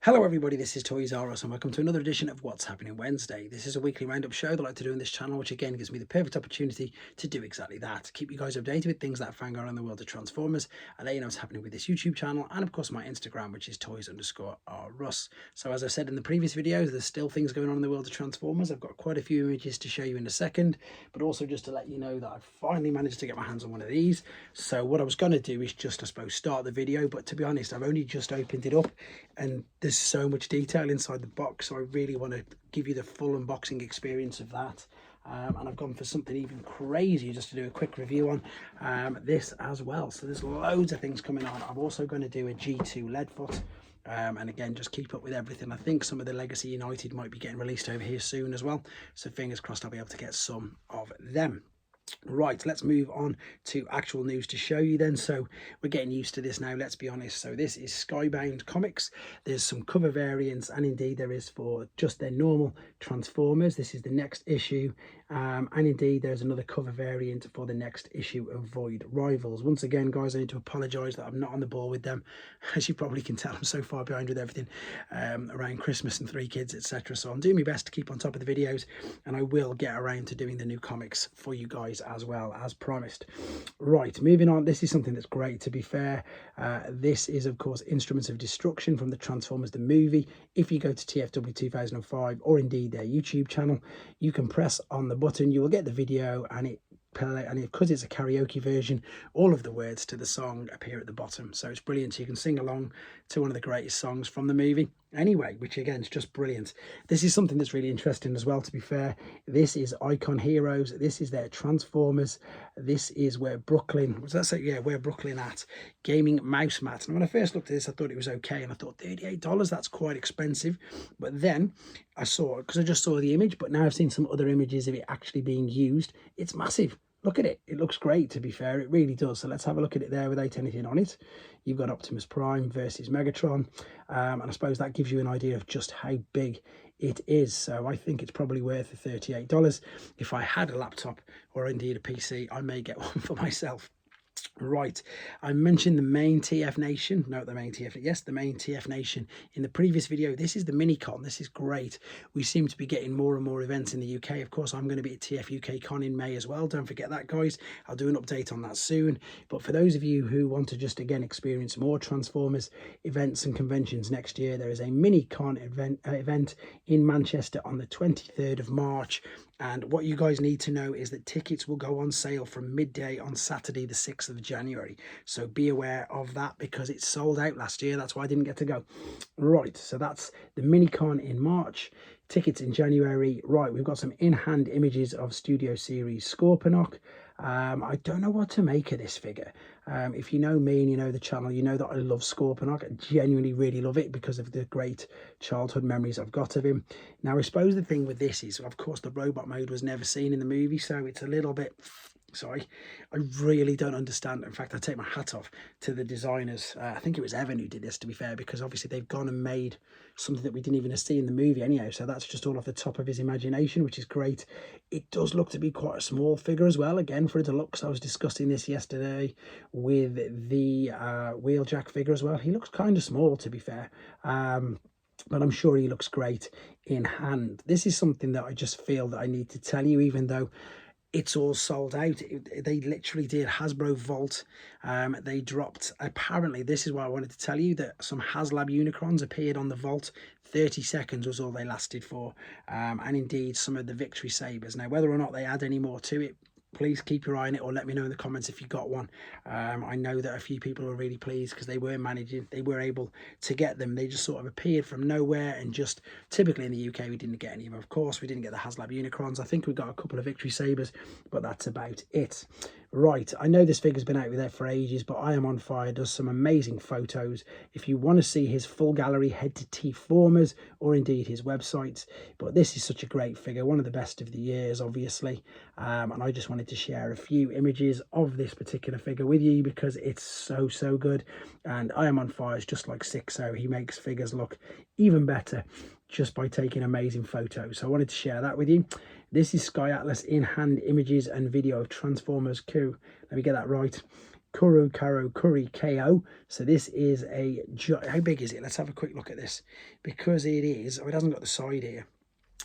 Hello everybody, this is Toys R Us and welcome to another edition of What's Happening Wednesday. This is a weekly roundup show that I like to do on this channel, which again gives me the perfect opportunity to do exactly that. Keep you guys updated with things that are going on in the world of Transformers, and let you know what's happening with this YouTube channel, and of course my Instagram, which is Toys_R_Us. So as I said in the previous videos, there's still things going on in the world of Transformers. I've got quite a few images to show you in a second, but also just to let you know that I've finally managed to get my hands on one of these. So what I was going to do is just, I suppose, start the video, but to be honest, I've only just opened it up and there's so much detail inside the box, so I really want to give you the full unboxing experience of that. And I've gone for something even crazier just to do a quick review on this as well. So there's loads of things coming on. I'm also going to do a G2 Leadfoot, and again, just keep up with everything. I think some of the Legacy United might be getting released over here soon as well, so fingers crossed I'll be able to get some of them. Right, let's move on to actual news to show you then. So we're getting used to this now, let's be honest. So this is Skybound Comics. There's some cover variants, and indeed there is for just their normal Transformers. This is the next issue, and indeed there's another cover variant for the next issue of Void Rivals. Once again, guys, I need to apologize that I'm not on the ball with them. As you probably can tell, I'm so far behind with everything around Christmas and 3 kids, etc. So I'm doing my best to keep on top of the videos, and I will get around to doing the new comics for you guys as well, as promised. Right, moving on. This is something that's great, to be fair. This is, of course, Instruments of Destruction from the Transformers the movie. If you go to TFW 2005 or indeed their YouTube channel, you can press on the button, you will get the video, and because it's a karaoke version, all of the words to the song appear at the bottom, so it's brilliant. So you can sing along to one of the greatest songs from the movie anyway, which again is just brilliant. This is something that's really interesting as well, to be fair. This is Icon Heroes. This is their Transformers. This is where Brooklyn, was that say? Yeah, where Brooklyn at Gaming Mouse Mat. And when I first looked at this, I thought it was okay, and I thought $38, that's quite expensive. But then I saw it, because I just saw the image, but now I've seen some other images of it actually being used. It's massive. Look at it. It looks great, to be fair. It really does. So let's have a look at it there without anything on it. You've got Optimus Prime versus Megatron. And I suppose that gives you an idea of just how big it is. So I think it's probably worth the $38. If I had a laptop or indeed a PC, I may get one for myself. Right, I mentioned the main TF Nation. No, the main TF, yes, the main TF Nation in the previous video. This is the mini-con. This is great. We seem to be getting more and more events in the UK. Of course, I'm going to be at TF UK Con in May as well. Don't forget that, guys. I'll do an update on that soon. But for those of you who want to just, again, experience more Transformers events and conventions next year, there is a mini-con event in Manchester on the 23rd of March. And what you guys need to know is that tickets will go on sale from midday on Saturday, the 6th of January. So be aware of that, because it's sold out last year. That's why I didn't get to go. Right, so that's the mini-con in March. Tickets in January. Right, we've got some in-hand images of Studio Series Scorponok. I don't know what to make of this figure. If you know me and you know the channel, you know that I love Scorponok. I genuinely really love it because of the great childhood memories I've got of him. Now, I suppose the thing with this is, of course, the robot mode was never seen in the movie, so it's a little bit... Sorry, I really don't understand. In fact, I take my hat off to the designers. I think it was Evan who did this, to be fair, because obviously they've gone and made something that we didn't even see in the movie anyhow. So that's just all off the top of his imagination, which is great. It does look to be quite a small figure as well, again, for a deluxe. I was discussing this yesterday with the Wheeljack figure as well. He looks kind of small, to be fair. But I'm sure he looks great in hand. This is something that I just feel that I need to tell you, even though it's all sold out. They literally did Hasbro Vault. They dropped, apparently, this is what I wanted to tell you, that some HasLab Unicrons appeared on the Vault. 30 seconds was all they lasted for. And indeed, some of the Victory Sabers. Now, whether or not they add any more to it, please keep your eye on it, or let me know in the comments if you got one. I know that a few people were really pleased because they were able to get them. They just sort of appeared from nowhere, and just typically in the UK we didn't get any of them. Of course, we didn't get the HasLab Unicrons. I think we got a couple of Victory Sabers, but that's about it. Right, I know this figure's been out there for ages, but I Am On Fire does some amazing photos. If you want to see his full gallery, head to T-Formers or indeed his websites. But this is such a great figure, one of the best of the years, obviously. And I just wanted to share a few images of this particular figure with you because it's so good. And I Am On Fire is just like Sixo. He makes figures look even better just by taking amazing photos. So I wanted to share that with you. This is Sky Atlas in-hand images and video of Transformers Coup. Let me get that right. Kuru Karo Curry KO. So this is a, how big is it? Let's have a quick look at this, because it is, oh, it hasn't got the side here.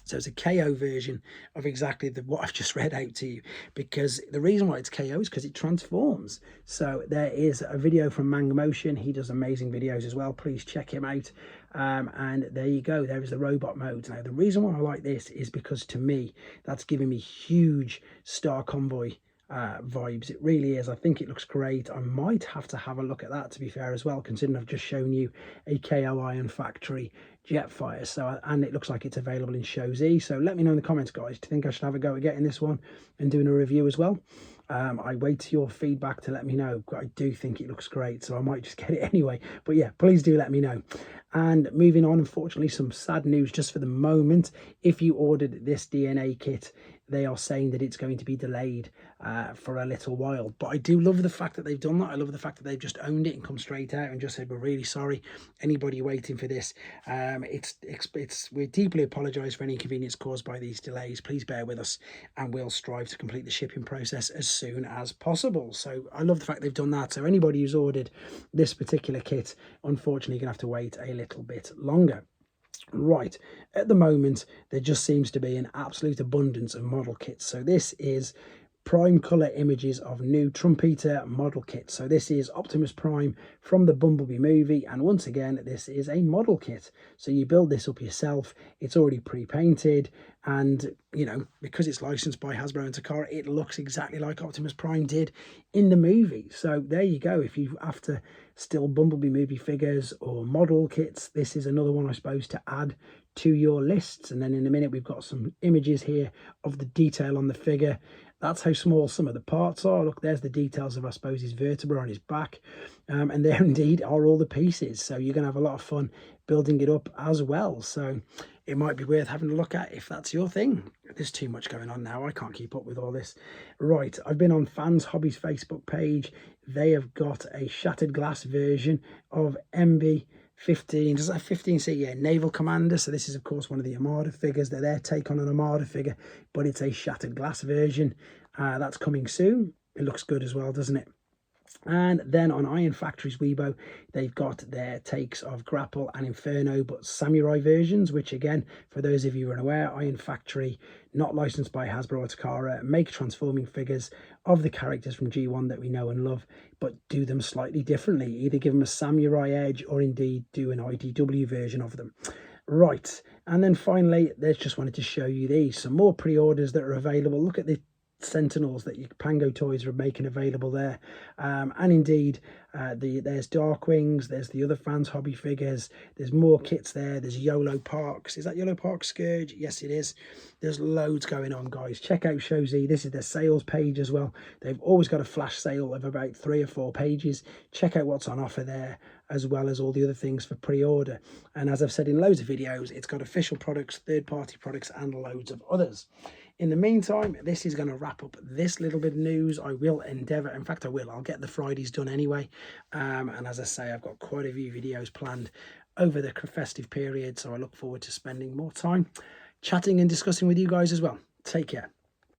So it's a KO version of exactly what I've just read out to you, because the reason why it's KO is because it transforms. So there is a video from Manga Motion. He does amazing videos as well. Please check him out. And there you go. There is the robot mode. Now, the reason why I like this is because, to me, that's giving me huge Star Convoy vibes. It really is. I think it looks great. I might have to have a look at that, to be fair, as well, considering I've just shown you a KO Iron Factory Jetfire. So, and it looks like it's available in Show Z. So let me know in the comments, guys. Do you think I should have a go at getting this one and doing a review as well? I wait your feedback to let me know. I do think it looks great, so I might just get it anyway. But yeah, please do let me know. And moving on, unfortunately, some sad news just for the moment. If you ordered this DNA kit, they are saying that it's going to be delayed for a little while. But I do love the fact that they've done that. I love the fact that they've just owned it and come straight out and just said, we're really sorry, anybody waiting for this. We deeply apologise for any inconvenience caused by these delays. Please bear with us, and we'll strive to complete the shipping process as soon as possible. So I love the fact they've done that. So anybody who's ordered this particular kit, unfortunately, you're going to have to wait a little bit longer. Right, at the moment there just seems to be an absolute abundance of model kits. So this is Prime colour images of new Trumpeter model kit. So this is Optimus Prime from the Bumblebee movie, and once again this is a model kit. So you build this up yourself. It's already pre-painted, and you know, because it's licensed by Hasbro and Takara, it looks exactly like Optimus Prime did in the movie. So there you go. If you after still Bumblebee movie figures or model kits, this is another one, I suppose, to add to your lists. And then in a minute we've got some images here of the detail on the figure. That's how small some of the parts are. Look, there's the details of, I suppose, his vertebra on his back. And there indeed are all the pieces. So you're going to have a lot of fun building it up as well. So it might be worth having a look at if that's your thing. There's too much going on now. I can't keep up with all this. Right, I've been on Fans Hobbies Facebook page. They have got a shattered glass version of MB 15, does that have 15C? Yeah, Naval Commander. So this is, of course, one of the Armada figures. They're their take on an Armada figure, but it's a shattered glass version. That's coming soon. It looks good as well, doesn't it? And then on Iron Factory's Weibo, they've got their takes of Grapple and Inferno, but samurai versions, which again, for those of you who are unaware, Iron Factory, not licensed by Hasbro or Takara, make transforming figures of the characters from G1 that we know and love, but do them slightly differently. Either give them a samurai edge or indeed do an IDW version of them. Right, and then finally, there's just wanted to show you these. Some more pre-orders that are available. Look at the Sentinels that Pango Toys are making available there, and indeed there's Darkwings, there's the other Fans Hobby figures, there's more kits there, there's YOLO Parks. Is that YOLO Park Scourge? Yes, it is. There's loads going on, guys. Check out Show Z. This is their sales page as well. They've always got a flash sale of about 3 or 4 pages. Check out what's on offer there, as well as all the other things for pre-order. And as I've said in loads of videos, it's got official products, third-party products, and loads of others. In the meantime, this is going to wrap up this little bit of news. I will endeavour, in fact I will, I'll get the Fridays done anyway. And as I say, I've got quite a few videos planned over the festive period, so I look forward to spending more time chatting and discussing with you guys as well. Take care.